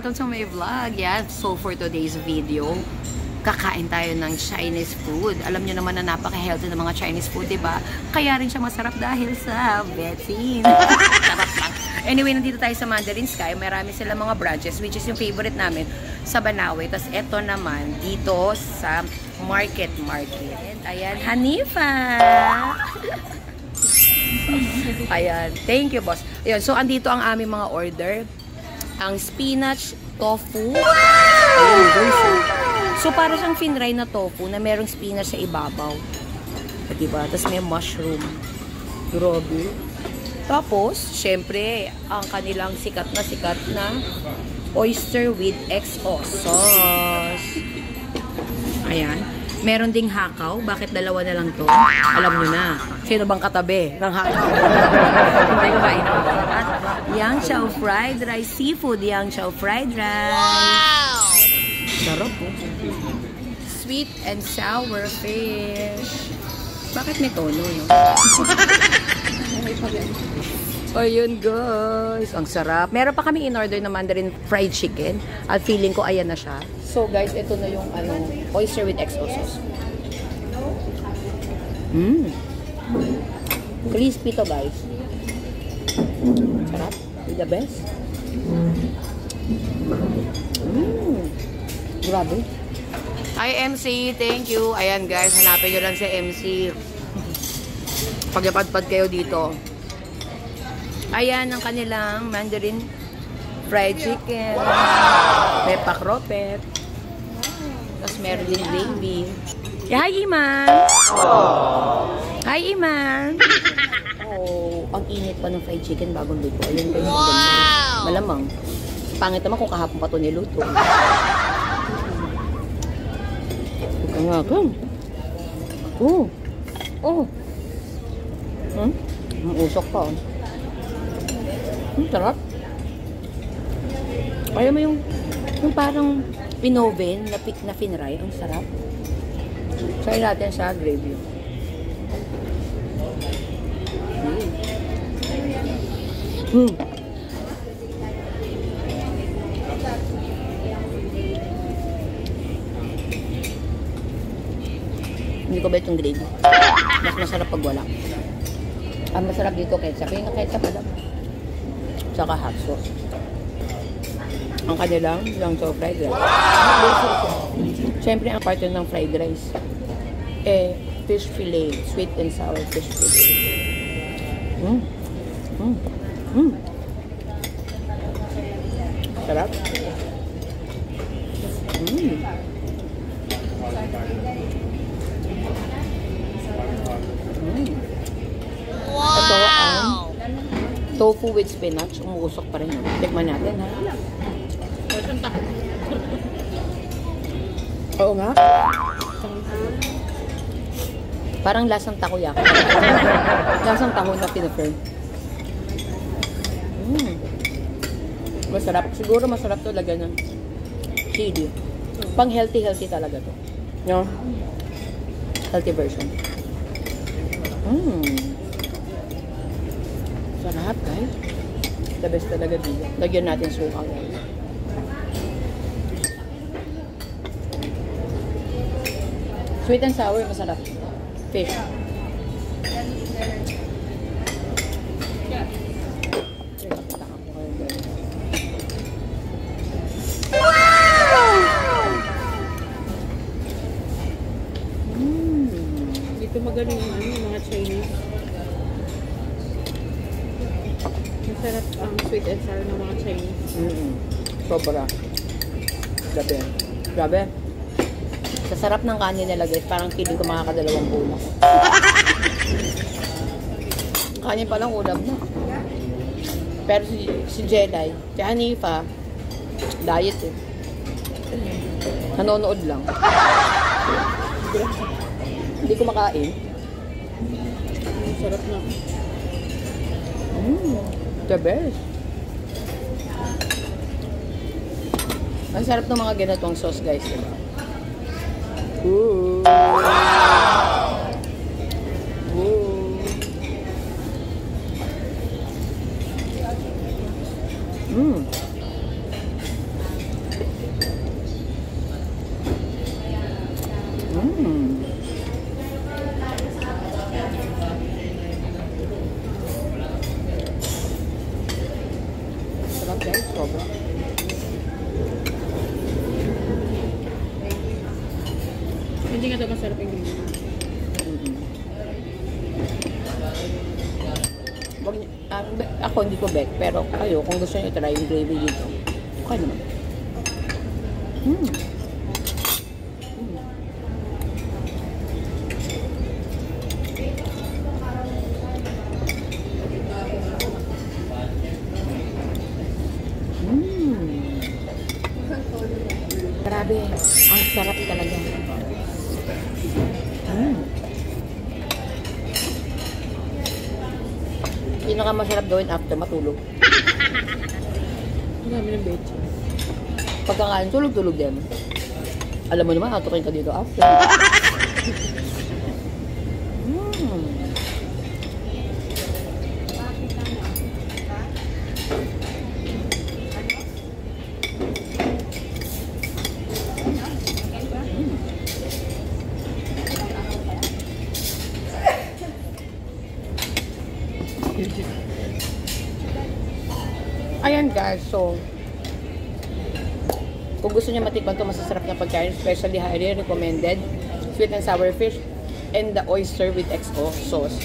welcome to my vlog. Yeah, so for today's video, kakain tayo ng Chinese food. Alam nyo naman na napaka-healthy ng mga Chinese food, diba? Kaya rin siya masarap dahil sa vetsin. Sarap lang. Anyway, nandito tayo sa Mandarin Sky. Marami sila mga branches, which is yung favorite namin sa Banawe. Tapos eto naman, dito sa Market. Ayan, Hanifa! Ayan, thank you, boss. Ayan, so andito ang aming mga order. Ang spinach tofu. Ayun, guys. So, para siyang finray na tofu na merong spinach sa ibabaw. Diba? Tapos may mushroom. Grabe. Tapos, syempre, ang kanilang sikat na oyster with XO sauce. Ayan. Meron ding hakaw. Bakit dalawa na lang to? Alam nyo na. Sino bang katabi ng hakaw? Hindi ko mainam. Yang Chow fried rice. Seafood Yang Chow fried rice. Wow! Sarap po. Sweet and sour fish. Bakit may tono, no? Ayun, guys. Ang sarap. Meron pa kami in-order na Mandarin fried chicken. At feeling ko ayan na siya. So, guys, ito na yung oyster with XO sauce. Crispy to, guys. Sarap. With the best. Grabe. Hi, MC. Thank you. Ayan, guys. Hanapin nyo lang si MC. Pagyapadpad kayo dito. Ayan ang kanilang Mandarin fried chicken. May pakropet. Tapos meron din gravy. Hi, Iman! Hi, Iman! Oh, ang init pa ng fried chicken bagong luto. Ayun, guys. Wow! Malamang. Pangit naman kung kahapon pa ito niluto. Kangakang. Oh. Oh. Ang usok pa. Sarap. Kaya mo yung parang pinoven na finray. Ang sarap. Try natin sa gravy. Hindi ko ba itong gravy? Mas masarap pag wala. Ang masarap dito ketchup. Yung ketchup alam. Saka hot sauce. Ang kanilang Yang Chow fried rice. Siyempre, ang partner ng fried rice fish fillet. Sweet and sour fish fillet. Sarap. Ito ang tofu with spinach. Umuusok pa rin. Tikman natin, ha? Oo nga. Parang lasang takoyaki. Lasang taho na pinafirm. Masarap. Siguro masarap to lagyan ng chili. Pang healthy talaga to. No? Healthy version. Sarap, guys. The best talaga dito. Lagyan natin suka, guys. Sweet and sour, masarap. Fish. Dito magaling yung mga Chinese. Masarap ang sweet and sour ng mga Chinese. Sobra. Grabe. Grabe. Sa sarap ng kanin nila, guys, parang feeling ko makakadalawang ulam. Kanin pa lang ulam na. Pero si Jelay, si Hanifa, diet eh. Nanonood lang. Hindi ko makain. Sarap na. The best. Ang sarap ng mga ganitong sauce, guys, diba? Ooh. Ooh. Hindi nga daw masarap yung green. Wag, ako hindi ko bet, pero kayo, kung gusto nyo try yung gravy dito, okay naman. Grabe, ang sarap talaga. Pinakamasarap gawin after matulog. Ang dami ng beche. Pagkakain, tulog-tulog din. Alam mo naman, atukin ka dito after. Ayan guys, so kung gusto niyo matikman to masasarap na pagkain, especially highly recommended, sweet and sour fish and the oyster with XO sauce.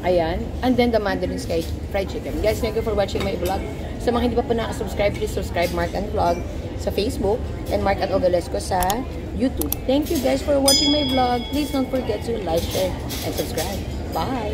Ayan, and then the Mandarin Sky fried chicken. Guys, thank you for watching my vlog. Sa mga hindi pa nakasubscribe, please subscribe Mark and Vlog sa Facebook and Mark and Ogalesco sa YouTube. Thank you guys for watching my vlog. Please don't forget to like, share, and subscribe. Bye!